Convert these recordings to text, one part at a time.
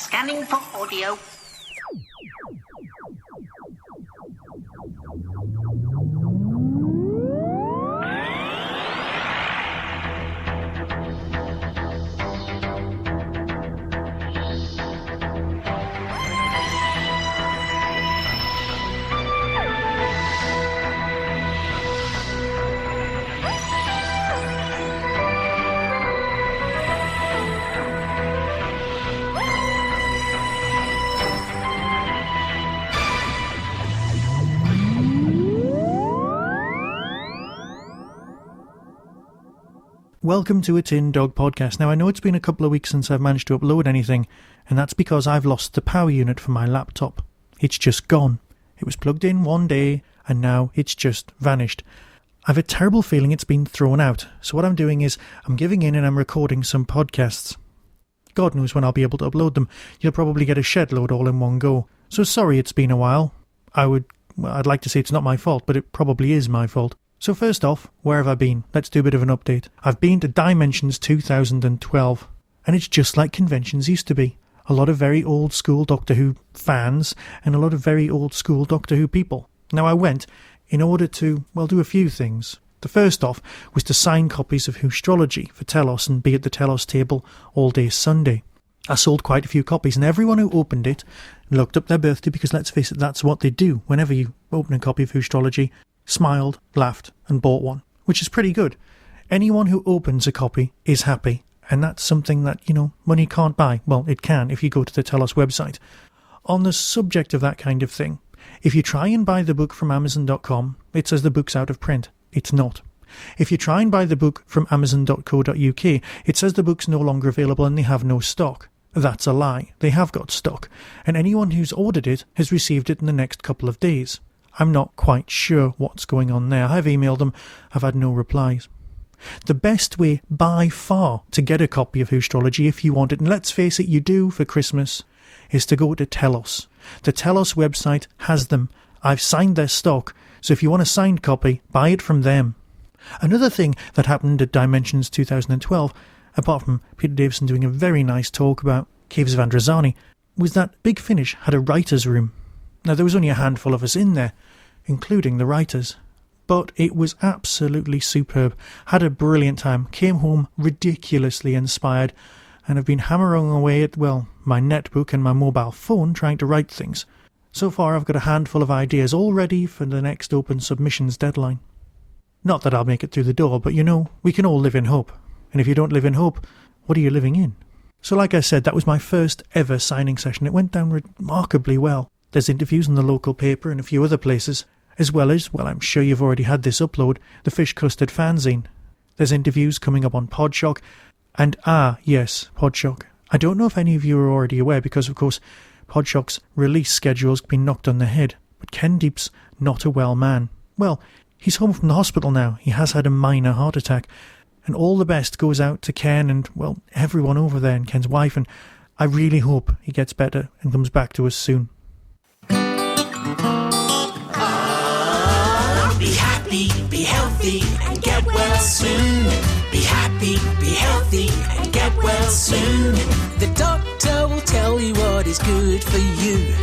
Scanning for audio. Welcome to a Tin Dog Podcast. Now, I know it's been a couple of weeks since I've managed to upload anything, and that's because I've lost the power unit for my laptop. It's just gone. It was plugged in one day, and now it's just vanished. I've a terrible feeling it's been thrown out, so what I'm doing is I'm giving in and I'm recording some podcasts. God knows when I'll be able to upload them. You'll probably get a shed load all in one go. So sorry it's been a while. I'd like to say it's not my fault, but it probably is my fault. So first off, where have I been? Let's do a bit of an update. I've been to Dimensions 2012, and it's just like conventions used to be. A lot of very old school Doctor Who fans, and a lot of very old school Doctor Who people. Now I went in order to, do a few things. The first off was to sign copies of Whostrology for Telos and be at the Telos table all day Sunday. I sold quite a few copies, and everyone who opened it looked up their birthday, because let's face it, that's what they do whenever you open a copy of Whostrology. Smiled, laughed, and bought one, which is pretty good. Anyone who opens a copy is happy, and that's something that, money can't buy. Well, it can if you go to the Telos website. On the subject of that kind of thing, if you try and buy the book from Amazon.com, it says the book's out of print. It's not. If you try and buy the book from Amazon.co.uk, it says the book's no longer available and they have no stock. That's a lie. They have got stock, and anyone who's ordered it has received it in the next couple of days. I'm not quite sure what's going on there. I've emailed them. I've had no replies. The best way by far to get a copy of Whostrology, if you want it, and let's face it, you do for Christmas, is to go to Telos. The Telos website has them. I've signed their stock, so if you want a signed copy, buy it from them. Another thing that happened at Dimensions 2012, apart from Peter Davison doing a very nice talk about Caves of Androzani, was that Big Finish had a writer's room. Now, there was only a handful of us in there, including the writers, but it was absolutely superb. Had a brilliant time, came home ridiculously inspired, and have been hammering away at, my netbook and my mobile phone trying to write things. So far I've got a handful of ideas all ready for the next open submissions deadline. Not that I'll make it through the door, but we can all live in hope. And if you don't live in hope, what are you living in? So like I said, that was my first ever signing session. It went down remarkably well. There's interviews in the local paper and a few other places, as well as, I'm sure you've already had this upload, the Fish Custard fanzine. There's interviews coming up on Podshock, and yes, Podshock. I don't know if any of you are already aware, because of course Podshock's release schedule's been knocked on the head, but Ken Deep's not a well man. Well, he's home from the hospital now. He has had a minor heart attack, and all the best goes out to Ken and, everyone over there and Ken's wife, and I really hope he gets better and comes back to us soon. Be happy, be healthy, and get well soon. Be happy, be healthy, and get well soon. The doctor will tell you what is good for you.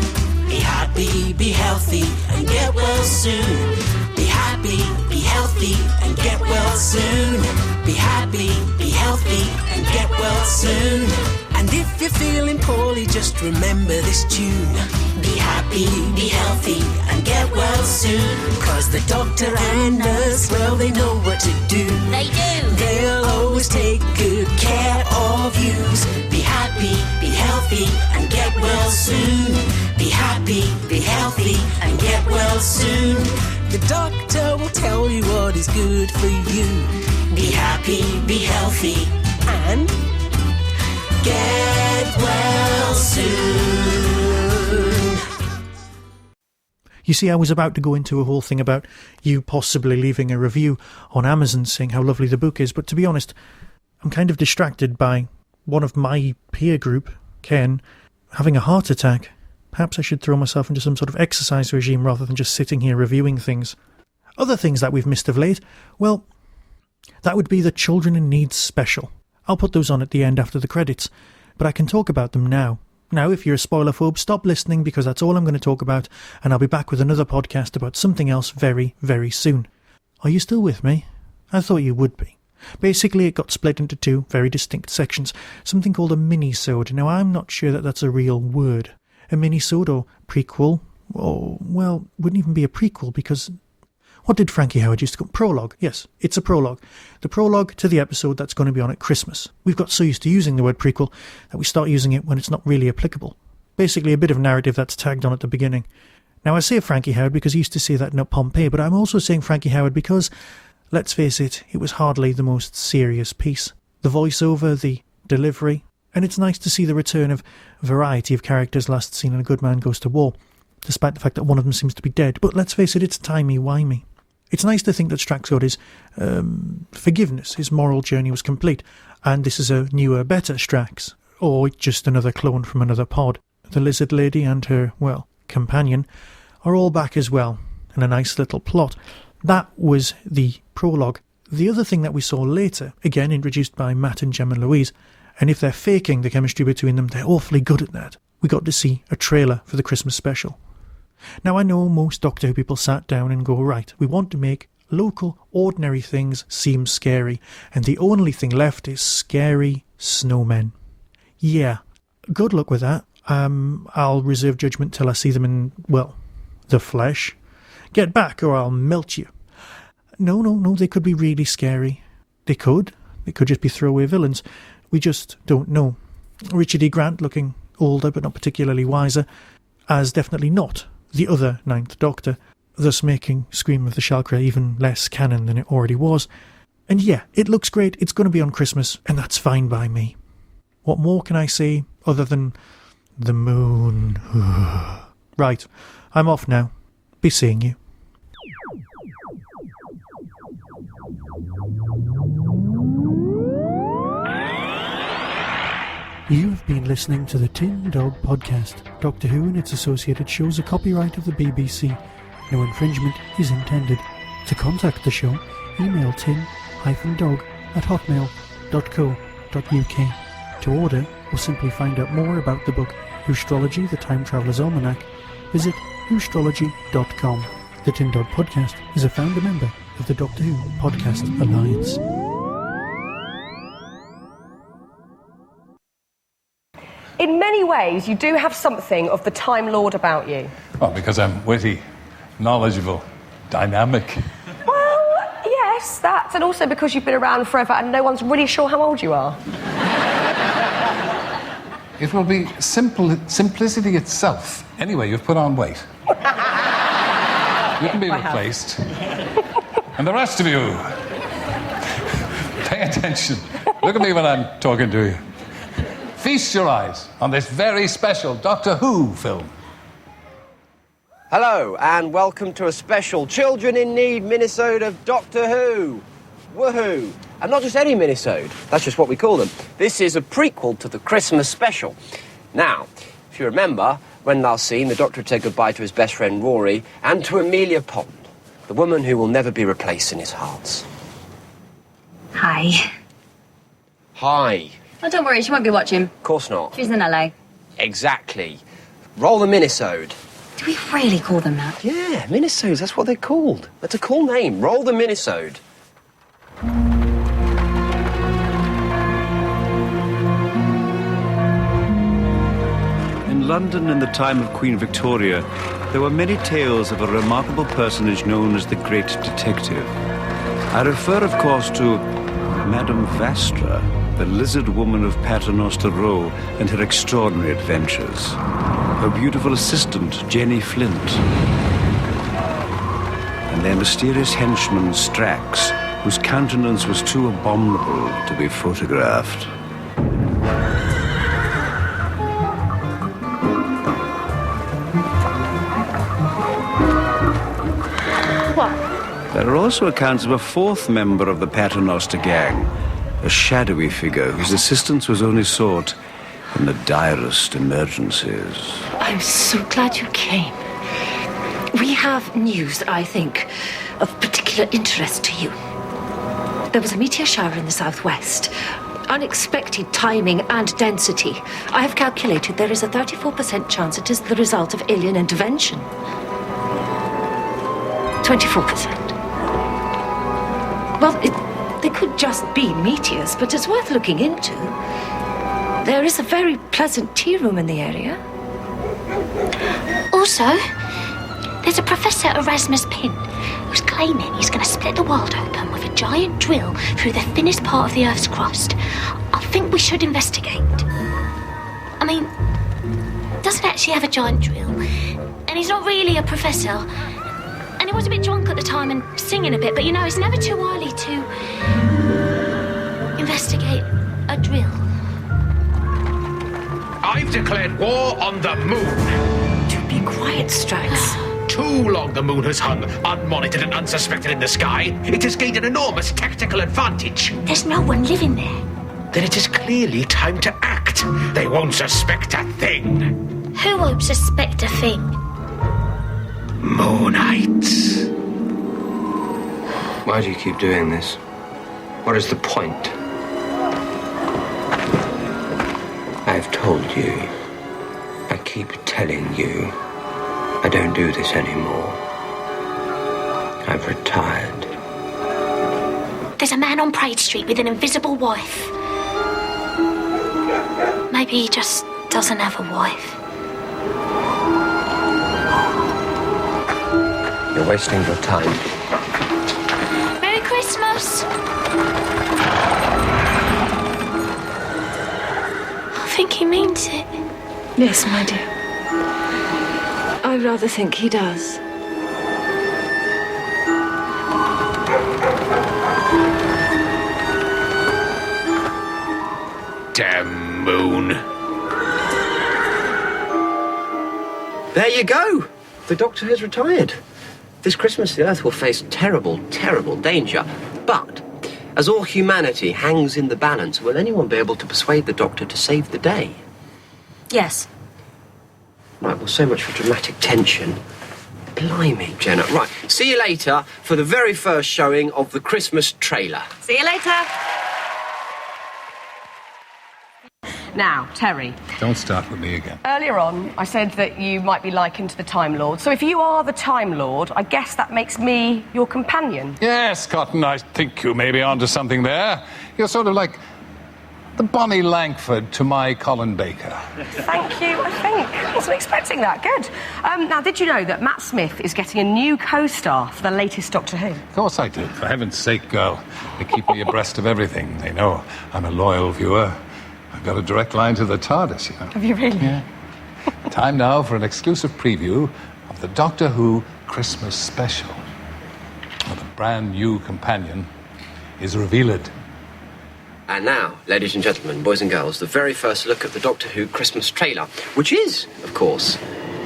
Be happy, be healthy, and get well soon. Be happy, be healthy, and get well soon. Be happy, be healthy, and get well soon. And if you're feeling poorly, just remember this tune. Be happy, be healthy, and get well soon. 'Cause the doctor and nurse, they know what to do. They do. They'll always take good care of you. Be happy, be healthy, and get well soon. Be happy, be healthy, and get well soon. The doctor will tell you what is good for you. Be happy, be healthy, and get well soon. You see, I was about to go into a whole thing about you possibly leaving a review on Amazon saying how lovely the book is, but to be honest, I'm kind of distracted by one of my peer group, Ken, having a heart attack. Perhaps I should throw myself into some sort of exercise regime rather than just sitting here reviewing things. Other things that we've missed of late, well, that would be the Children in Need special. I'll put those on at the end after the credits, but I can talk about them now. Now, if you're a spoilerphobe, stop listening because that's all I'm going to talk about, and I'll be back with another podcast about something else very, very soon. Are you still with me? I thought you would be. Basically, it got split into two very distinct sections, something called a mini-sode. Now, I'm not sure that that's a real word. A mini-sode or prequel, or, well, wouldn't even be a prequel because... What did Frankie Howard used to call prologue? Yes, it's a prologue. The prologue to the episode that's going to be on at Christmas. We've got so used to using the word prequel that we start using it when it's not really applicable. Basically a bit of narrative that's tagged on at the beginning. Now I say Frankie Howard because he used to say that in Pompeii, but I'm also saying Frankie Howard because, let's face it was hardly the most serious piece. The voiceover, the delivery, and it's nice to see the return of a variety of characters last seen in A Good Man Goes to War, despite the fact that one of them seems to be dead. But let's face it, it's timey-wimey. It's nice to think that Straxo's forgiveness, his moral journey was complete, and this is a newer, better Strax, or just another clone from another pod. The lizard lady and her, well, companion are all back as well, in a nice little plot. That was the prologue. The other thing that we saw later, again introduced by Matt and Gem and Louise, and if they're faking the chemistry between them, they're awfully good at that. We got to see a trailer for the Christmas special. Now I know most Doctor Who people sat down and go, right, we want to make local, ordinary things seem scary, and the only thing left is scary snowmen. Yeah, good luck with that. I'll reserve judgment till I see them in, well, the flesh. Get back or I'll melt you. No, they could be really scary. They could just be throwaway villains. We just don't know. Richard E. Grant, looking older but not particularly wiser, as definitely not the other Ninth Doctor, thus making Scream of the Shallcra even less canon than it already was. And yeah, it looks great, it's going to be on Christmas, and that's fine by me. What more can I say other than the moon? Right, I'm off now. Be seeing you. You've been listening to the Tin Dog Podcast. Doctor Who and its associated shows are copyright of the BBC. No infringement is intended. To contact the show, email tin-dog@hotmail.co.uk. To order, or simply find out more about the book Whostrology, the Time Traveller's Almanac, visit whostrology.com. The Tin Dog Podcast is a founder member of the Doctor Who Podcast Alliance. In many ways, you do have something of the Time Lord about you. Well, because I'm witty, knowledgeable, dynamic. Well, yes, that, and also because you've been around forever and no one's really sure how old you are. It will be simplicity itself. Anyway, you've put on weight. You can be replaced. And the rest of you, pay attention. Look at me when I'm talking to you. Feast your eyes on this very special Doctor Who film. Hello, and welcome to a special Children in Need minisode of Doctor Who. Woohoo! And not just any minisode, that's just what we call them. This is a prequel to the Christmas special. Now, if you remember, when last seen, the Doctor would say goodbye to his best friend Rory and to Amelia Pond, the woman who will never be replaced in his hearts. Hi. Hi. Oh, don't worry, she won't be watching. Of course not. She's in LA. Exactly. Roll the minisode. Do we really call them that? Yeah, minisodes, that's what they're called. That's a cool name. Roll the minisode. In London in the time of Queen Victoria, there were many tales of a remarkable personage known as the Great Detective. I refer, of course, to Madame Vastra, the lizard woman of Paternoster Row and her extraordinary adventures. Her beautiful assistant, Jenny Flint. And their mysterious henchman, Strax, whose countenance was too abominable to be photographed. There are also accounts of a fourth member of the Paternoster gang, a shadowy figure whose assistance was only sought in the direst emergencies. I'm so glad you came. We have news that I think of particular interest to you. There was a meteor shower in the southwest. unexpected timing and density. I have calculated there is a 34% chance it is the result of alien intervention. 24%. Well, they could just be meteors, but it's worth looking into. There is a very pleasant tea room in the area. Also, there's a Professor Erasmus Pym who's claiming he's going to split the world open with a giant drill through the thinnest part of the Earth's crust. I think we should investigate. I mean, doesn't actually have a giant drill, and he's not really a professor. And he was a bit drunk at the time and singing a bit, but you know, it's never too early to investigate a drill. I've declared war on the moon. Do be quiet, Strax. Too long the moon has hung unmonitored and unsuspected in the sky. It has gained an enormous tactical advantage. There's no one living there. Then it is clearly time to act. They won't suspect a thing. Who won't suspect a thing? Moonites. Why do you keep doing this? What is the point? I've told you. I keep telling you. I don't do this anymore. I've retired. There's a man on Parade Street with an invisible wife. Maybe he just doesn't have a wife. You're wasting your time. Merry Christmas! I think he means it. Yes, my dear. I rather think he does. Damn moon. There you go. The Doctor has retired. This Christmas, the Earth will face terrible, terrible danger. But, as all humanity hangs in the balance, will anyone be able to persuade the Doctor to save the day? Yes. Right, well, so much for dramatic tension. Blimey, Jenna. Right, see you later for the very first showing of the Christmas trailer. See you later. Now, Terry. Don't start with me again. Earlier on, I said that you might be likened to the Time Lord. So if you are the Time Lord, I guess that makes me your companion. Yes, Cotton, I think you may be onto something there. You're sort of like the Bonnie Langford to my Colin Baker. Thank you, I think. I wasn't expecting that. Good. Now, did you know that Matt Smith is getting a new co-star for the latest Doctor Who? Of course I did. For heaven's sake, girl. They keep me abreast of everything. They know I'm a loyal viewer. I've got a direct line to the TARDIS, you know. Have you really? Yeah. Time now for an exclusive preview of the Doctor Who Christmas special. Now, the brand new companion is revealed. And now, ladies and gentlemen, boys and girls, the very first look at the Doctor Who Christmas trailer, which is, of course,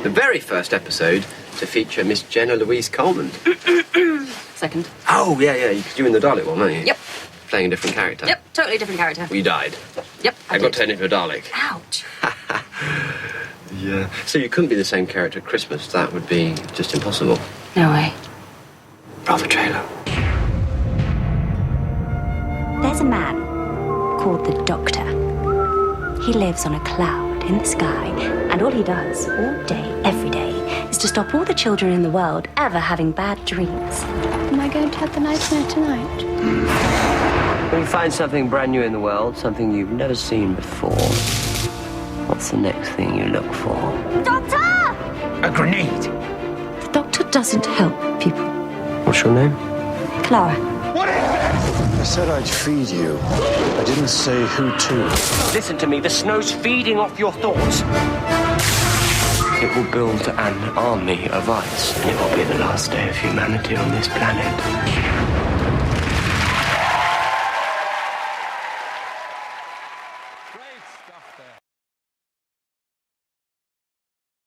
the very first episode to feature Miss Jenna Louise Coleman. Second. Oh, yeah, because you were in the Dalek one, weren't you? Yep. Playing a different character. Yep, totally different character. Well, you died. Yep, I got turned into a Dalek. Ouch. Yeah. So you couldn't be the same character at Christmas. That would be just impossible. No way. Roll the trailer. There's a man called the Doctor. He lives on a cloud in the sky, and all he does, all day, every day, is to stop all the children in the world ever having bad dreams. Am I going to have the nightmare tonight? When you find something brand new in the world, something you've never seen before, what's the next thing you look for? Doctor! A grenade. The Doctor doesn't help people. What's your name? Clara. What is this? I said I'd feed you. I didn't say who to. Listen to me, the snow's feeding off your thoughts. It will build an army of ice, and it will be the last day of humanity on this planet.